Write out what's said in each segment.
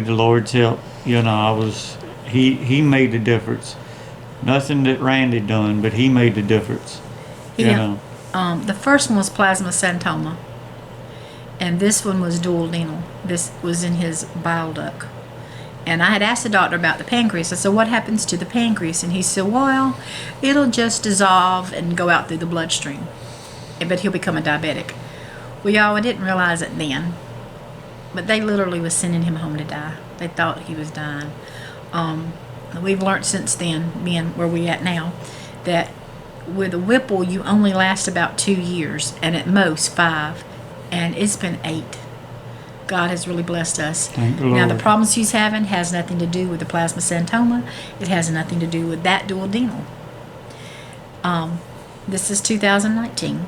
with the Lord's help, he made the difference. Nothing that Randy done, but he made the difference. Yeah. The first one was Plasmacytoma, and this one was duodenal. This was in his bile duct. And I had asked the doctor about the pancreas. I said, what happens to the pancreas? And he said, well, it'll just dissolve and go out through the bloodstream. But he'll become a diabetic. Well, y'all, I didn't realize it then. But they literally was sending him home to die. They thought he was dying. We've learned since then, being where we at now, that with a Whipple, you only last about 2 years, and at most 5. And it's been 8. God has really blessed us. Thank the Lord. Now, the problems he's having has nothing to do with the Plasmacytoma. It has nothing to do with that duodenal. This is 2019.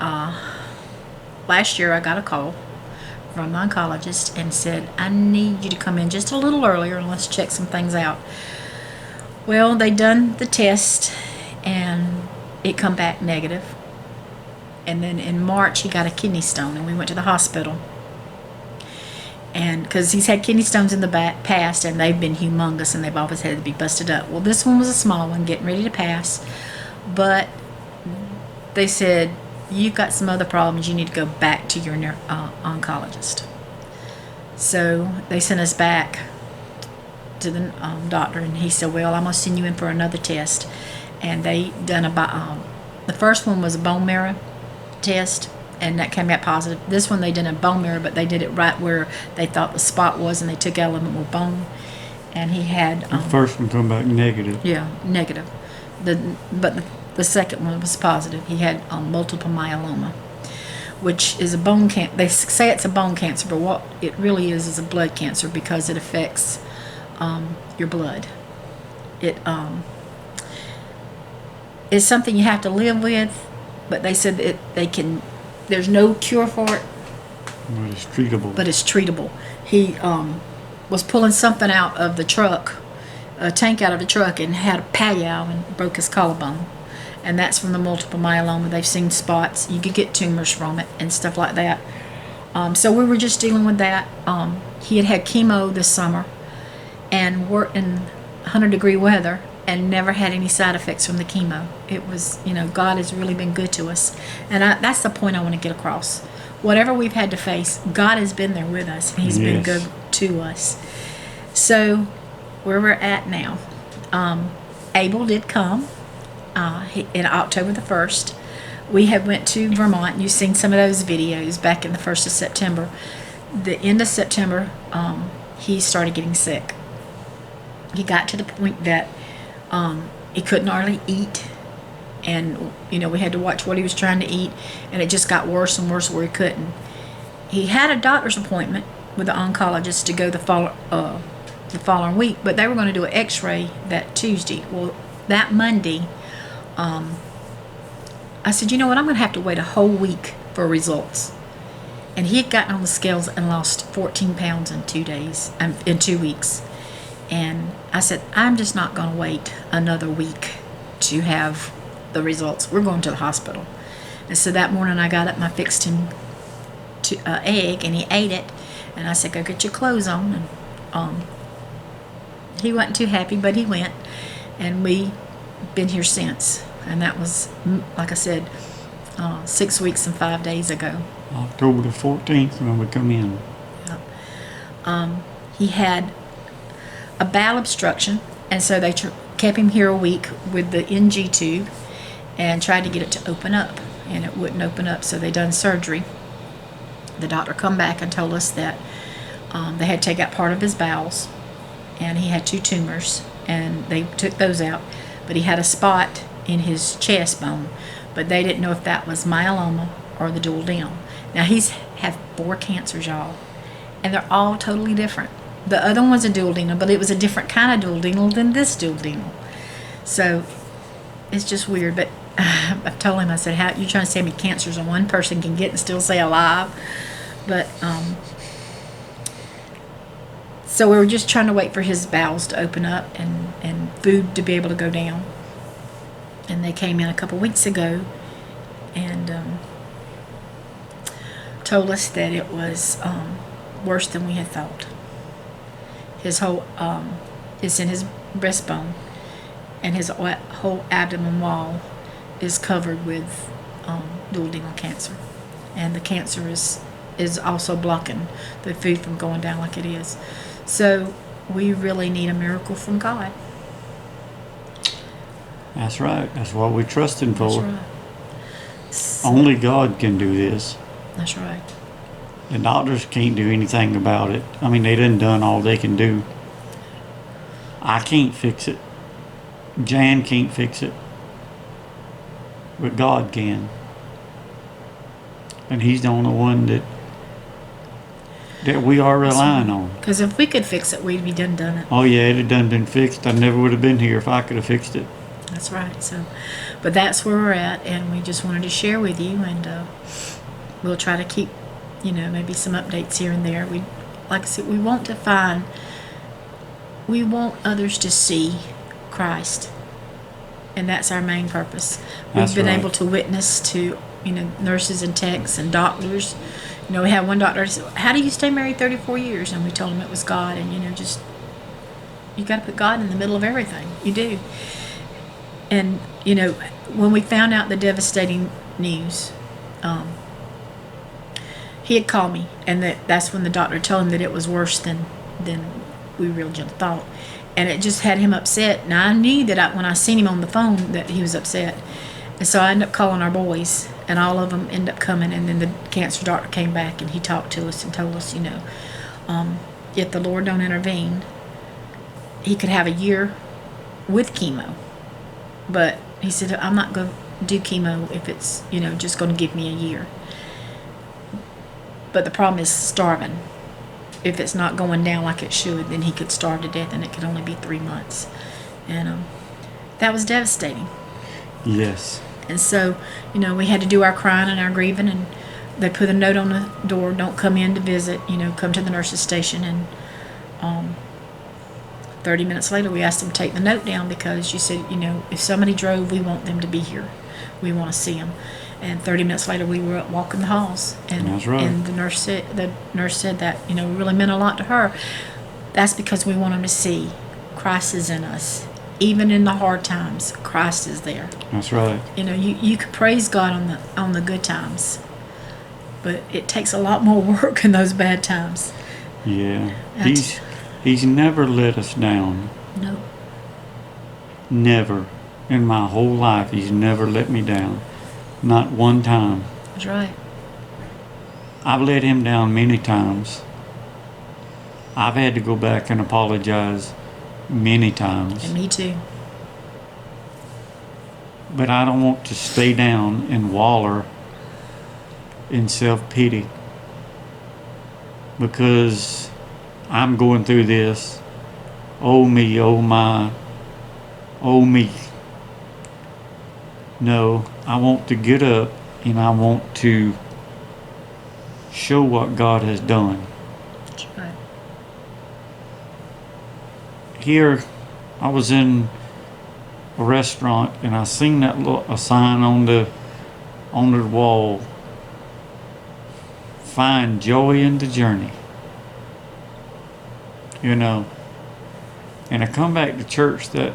Last year, I got a call from the oncologist and said, I need you to come in just a little earlier and let's check some things out. Well, they done the test and it come back negative. And then in March he got a kidney stone and we went to the hospital. And because he's had kidney stones in the past and they've been humongous and they've always had to be busted up. Well, this one was a small one, getting ready to pass. But they said, you've got some other problems, you need to go back to your oncologist. So they sent us back to the doctor, and he said, well, I'm going to send you in for another test. And they done the first one was a bone marrow test, and that came out positive. This one they did a bone marrow, but they did it right where they thought the spot was, and they took element with bone. And he had... the first one come back negative. Yeah, negative. But the second one was positive. He had multiple myeloma, which is a bone cancer. They say it's a bone cancer, but what it really is a blood cancer because it affects your blood. It's something you have to live with, but they said that there's no cure for it. But it's treatable. He was pulling something out of the truck, a tank out of the truck, and had a payow and broke his collarbone. And that's from the multiple myeloma. They've seen spots. You could get tumors from it and stuff like that. So we were just dealing with that. He had chemo this summer and worked in 100-degree weather and never had any side effects from the chemo. It was, God has really been good to us. And that's the point I want to get across. Whatever we've had to face, God has been there with us. And He's been good to us. So where we're at now, Abel did come. In October the 1st, we had went to Vermont. You've seen some of those videos back in the 1st of September. The end of September, he started getting sick. He got to the point that he couldn't hardly eat, and we had to watch what he was trying to eat, and it just got worse and worse where he couldn't. He had a doctor's appointment with the oncologist to go the following week, but they were going to do an x-ray that Tuesday. Well, that Monday, I said, you know what, I'm going to have to wait a whole week for results. And he had gotten on the scales and lost 14 pounds in 2 days, in 2 weeks. And I said, I'm just not going to wait another week to have the results. We're going to the hospital. And so that morning I got up and I fixed him egg, and he ate it. And I said, go get your clothes on. And he wasn't too happy, but he went. And we've been here since. And that was, like I said, 6 weeks and 5 days ago. October the 14th when we come in. Yeah. He had a bowel obstruction, and so they kept him here a week with the NG tube and tried to get it to open up, and it wouldn't open up, so they done surgery. The doctor come back and told us that they had to take out part of his bowels, and he had 2 tumors, and they took those out, but he had a spot in his chest bone, but they didn't know if that was myeloma or the duodenal. Now he's had 4 cancers, y'all, and they're all totally different. The other one was a duodenal, but it was a different kind of duodenal than this duodenal. So it's just weird. But I told him, I said, how you trying to say me cancers one person can get and still stay alive? But so we were just trying to wait for his bowels to open up and food to be able to go down. And they came in a couple weeks ago and told us that it was worse than we had thought. his whole, it's in his breastbone, and his whole abdomen wall is covered with duodenal cancer, and the cancer is also blocking the food from going down like it is. So we really need a miracle from God. That's right. That's what we're trusting for. That's right. So, Only God can do this. that's right. The doctors can't do anything about it. I mean, they done all they can do. I can't fix it. Jan can't fix it. But God can. And He's the only one that we are relying on. Because if we could fix it, we'd be done it. Oh yeah, it had done been fixed. I never would have been here if I could have fixed it. That's right. So, but that's where we're at, and we just wanted to share with you, and we'll try to keep, maybe some updates here and there. Like I said, we want others to see Christ, and that's our main purpose. We've been able to witness to, nurses and techs and doctors. We had one doctor said, "How do you stay married 34 years?" And we told him it was God, and you got to put God in the middle of everything. You do. And, when we found out the devastating news, he had called me, and that's when the doctor told him that it was worse than we really thought. And it just had him upset. Now, I knew that when I seen him on the phone that he was upset. And so I ended up calling our boys, and all of them ended up coming. And then the cancer doctor came back, and he talked to us and told us, if the Lord don't intervene, he could have a year with chemo. But he said, I'm not going to do chemo if it's, just going to give me a year. But the problem is starving. If it's not going down like it should, then he could starve to death, and it could only be 3 months. And that was devastating. Yes. And so, we had to do our crying and our grieving, and they put a note on the door, don't come in to visit, come to the nurse's station. And 30 minutes later, we asked them to take the note down, because you said, if somebody drove, we want them to be here. We want to see them. And 30 minutes later, we were up walking the halls. And, that's right. And the nurse said that, really meant a lot to her. That's because we want them to see Christ is in us. Even in the hard times, Christ is there. That's right. You could praise God on the good times, but it takes a lot more work in those bad times. Yeah. He's never let us down. No. Never. In my whole life, He's never let me down. Not one time. That's right. I've let Him down many times. I've had to go back and apologize many times. And me too. But I don't want to stay down and waller in self-pity, because I'm going through this. Oh me, oh my, oh me. No, I want to get up, and I want to show what God has done. That's right. Here, I was in a restaurant, and I seen a sign on the wall. Find joy in the journey. And I come back to church that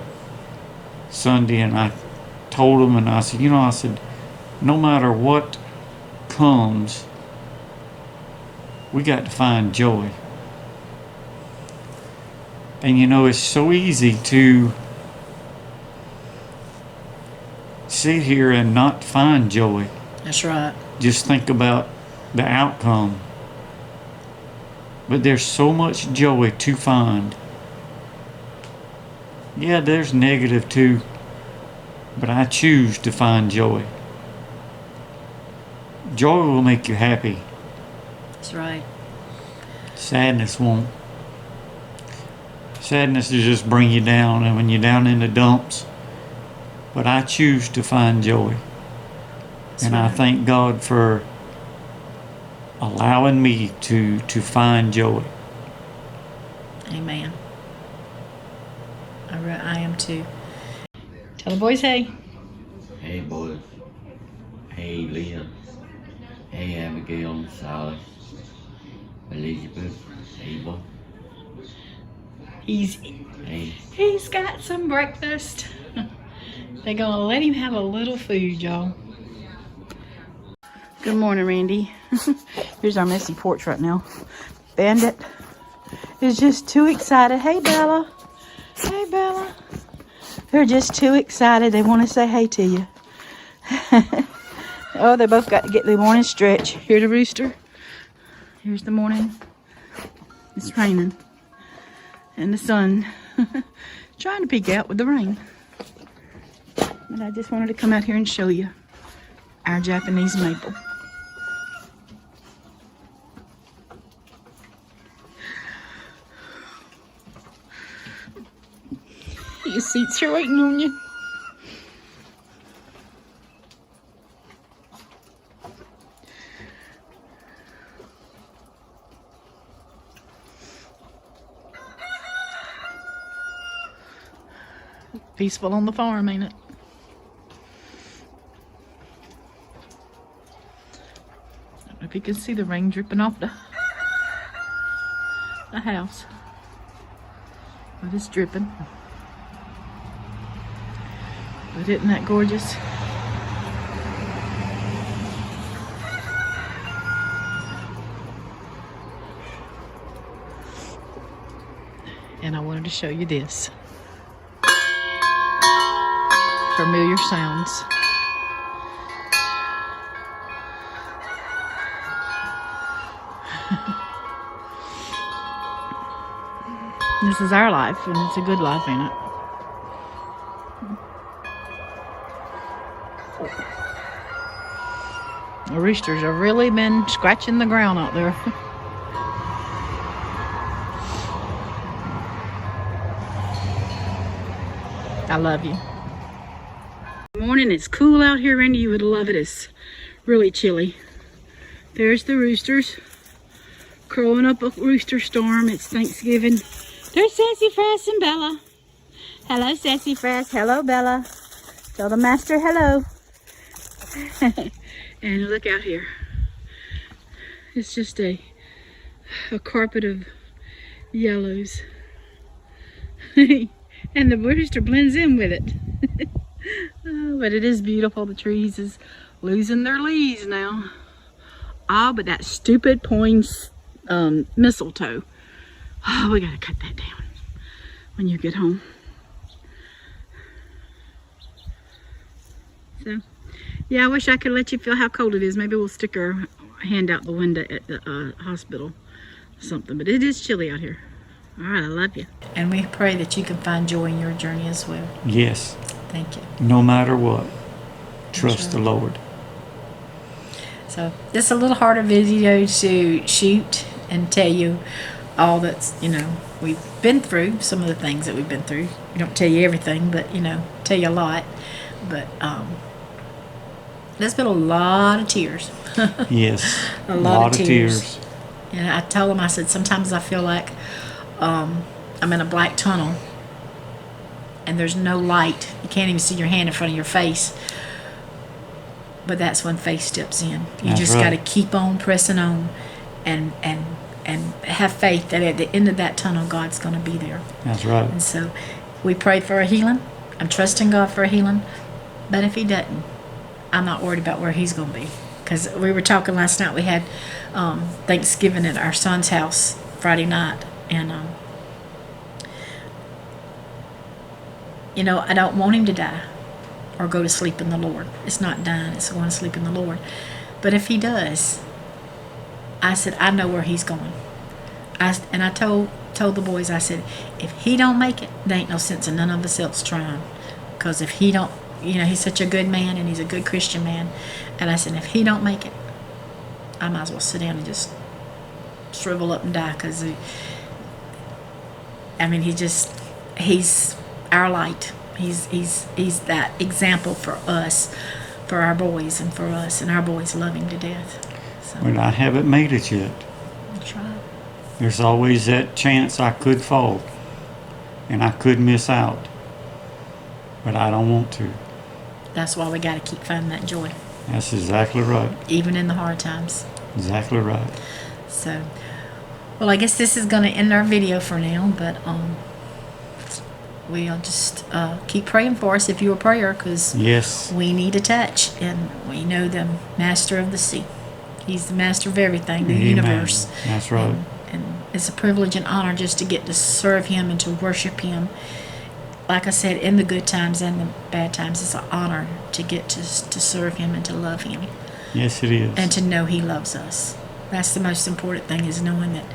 Sunday, and I told them, and I said, no matter what comes, we got to find joy. And it's so easy to sit here and not find joy. That's right. Just think about the outcome. But there's so much joy to find. Yeah, there's negative too, but I choose to find joy. Joy will make you happy. That's right. Sadness won't. Sadness will just bring you down, and when you're down in the dumps. But I choose to find joy. That's and right. I thank God for allowing me to find joy. Amen. I am too. Tell the boys hey. Hey boys. Hey Leah. Hey Abigail, Sally, Elizabeth, Ava. He's got some breakfast. They're gonna let him have a little food, y'all. Good morning, Randy. Here's our messy porch right now. Bandit is just too excited. Hey, Bella. Hey, Bella. They're just too excited. They want to say hey to you. Oh, they both got to get the morning stretch. Here's the rooster. Here's the morning. It's raining. And the sun trying to peek out with the rain. But I just wanted to come out here and show you our Japanese maple. Your seats are waiting on you. Peaceful on the farm, ain't it? I don't know if you can see the rain dripping off the house. But it's dripping. But isn't that gorgeous? And I wanted to show you this. Familiar sounds. This is our life, and it's a good life, ain't it? The roosters have really been scratching the ground out there. I love you. Good morning. It's cool out here, Randy. You would love it. It's really chilly. There's the roosters crowing up a rooster storm. It's Thanksgiving. There's Sassafras and Bella. Hello, Sassafras. Hello, Bella. Tell the master hello. And look out here. It's just a carpet of yellows. And the rooster blends in with it. Oh, but it is beautiful. The trees is losing their leaves now. Oh, but that stupid pine mistletoe. Oh, we gotta cut that down when you get home. So, yeah, I wish I could let you feel how cold it is. Maybe we'll stick our hand out the window at the hospital or something. But it is chilly out here. All right, I love you. And we pray that you can find joy in your journey as well. Yes. Thank you. No matter what, trust the Lord. So this is a little harder video to shoot and tell you all that's, we've been through, some of the things that we've been through. We don't tell you everything, but, tell you a lot. But there's been a lot of tears. Yes. A lot of tears. And I told him, I said, sometimes I feel like I'm in a black tunnel and there's no light. You can't even see your hand in front of your face. But that's when faith steps in. You just got to keep on pressing on and have faith that at the end of that tunnel, God's going to be there. That's right. And so we prayed for a healing. I'm trusting God for a healing. But if he doesn't, I'm not worried about where he's going to be. Because we were talking last night. We had Thanksgiving at our son's house Friday night. And, I don't want him to die or go to sleep in the Lord. It's not dying. It's going to sleep in the Lord. But if he does, I said, I know where he's going. I told the boys, I said, if he don't make it, there ain't no sense in none of us else trying. Because if he don't, he's such a good man and he's a good Christian man. And I said, if he don't make it, I might as well sit down and just shrivel up and die. Because, he's our light. He's that example for us, for our boys and for us. And our boys love him to death. So. But I haven't made it yet. That's right. There's always that chance I could fall and I could miss out. But I don't want to. That's why we got to keep finding that joy. That's exactly right. Even in the hard times. Exactly right. So, well, I guess this is going to end our video for now. But we'll just keep praying for us if you're a prayer, because Yes. we need a touch, and we know the master of the sea. He's the master of everything, the Amen. universe. That's right. And it's a privilege and honor just to get to serve him and to worship him. Like I said, in the good times and the bad times, it's an honor to get to serve him and to love him Yes, it is. and to know he loves us. That's the most important thing, is knowing that,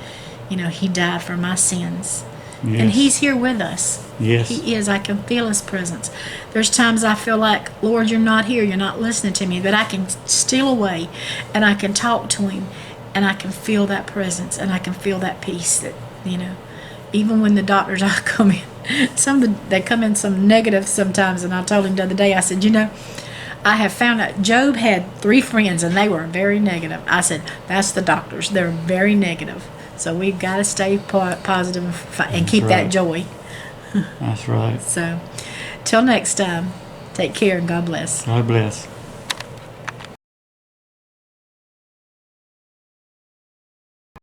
he died for my sins. Yes. And he's here with us. Yes. He is. I can feel his presence. There's times I feel like, Lord, you're not here. You're not listening to me. But I can steal away and I can talk to him and I can feel that presence and I can feel that peace that, even when the doctors I come in, they come in some negative sometimes. And I told him the other day, I said, I have found out Job had 3 friends and they were very negative. I said, that's the doctors. They're very negative. So we've got to stay positive and keep right. that joy. That's right. So, till next time, take care and God bless. God bless.